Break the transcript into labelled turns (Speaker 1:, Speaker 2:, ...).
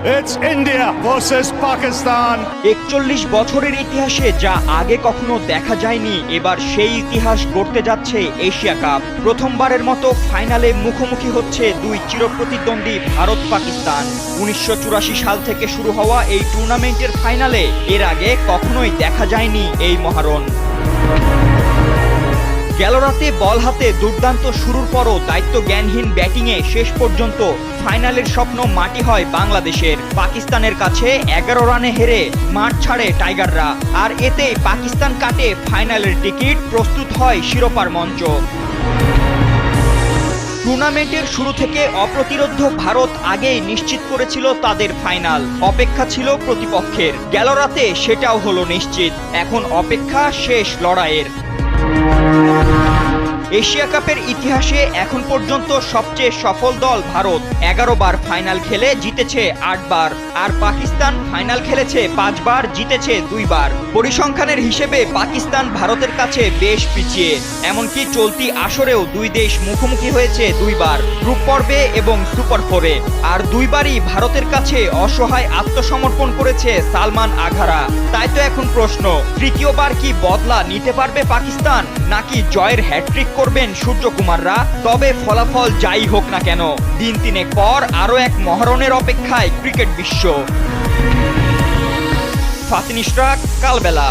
Speaker 1: It's India versus Pakistan.
Speaker 2: 41 বছরের ইতিহাসে যা আগে কখনো দেখা যায়নি, এবার সেই ইতিহাস গড়তে যাচ্ছে এশিয়া কাপ। প্রথমবারের মতো ফাইনালে মুখোমুখি হচ্ছে দুই চিরপ্রতিদ্বন্দ্বী ভারত পাকিস্তান। 1984 সাল থেকে শুরু হওয়া এই টুর্নামেন্টের ফাইনালে এর আগে কখনোই দেখা যায়নি এই মহারণ। গেল রাতে বল হাতে দুর্দান্ত শুরুর পরও দায়িত্ব জ্ঞানহীন ব্যাটিংয়ে শেষ পর্যন্ত ফাইনালের স্বপ্ন মাটি হয় বাংলাদেশের। পাকিস্তানের কাছে 11 রানে হেরে মাঠ ছাড়ে টাইগাররা, আর এতেই পাকিস্তান কাটে ফাইনালের টিকিট, প্রস্তুত হয় শিরোপার মঞ্চ। টুর্নামেন্টের শুরু থেকে অপ্রতিরোধ্য ভারত আগেই নিশ্চিত করেছিল তাদের ফাইনাল। অপেক্ষা ছিল প্রতিপক্ষের, গেল রাতে সেটাও হলো নিশ্চিত। এখন অপেক্ষা শেষ লড়াইয়ের। এশিয়া কাপের ইতিহাসে এখন পর্যন্ত সবচেয়ে সফল দল ভারত। 11 বার ফাইনাল খেলে জিতেছে 8 বার, আর পাকিস্তান ফাইনাল খেলেছে 5 বার, জিতেছে 2 বার। পরিসংখ্যানের হিসেবে পাকিস্তান ভারতের কাছে বেশ পিছিয়ে। এমনকি চলতি আসরেও দুই দেশ মুখোমুখি হয়েছে 2 বার, গ্রুপ পর্বে এবং সুপার 4-এ, আর 2 বারই ভারতের কাছে অসহায় আত্মসমর্পণ করেছে সালমান আঘারা। তাই তো এখন প্রশ্ন, তৃতীয়বার কি বদলা নিতে পারবে পাকিস্তান, নাকি জয়ের হ্যাট্রিক করবেন সূর্যকুমাররা? তবে ফলাফল যাই হোক না কেন, দিন 3 পর আরও এক মহারণের অপেক্ষায় ক্রিকেট বিশ্ব। ফাতিন ইশরাক, কালবেলা।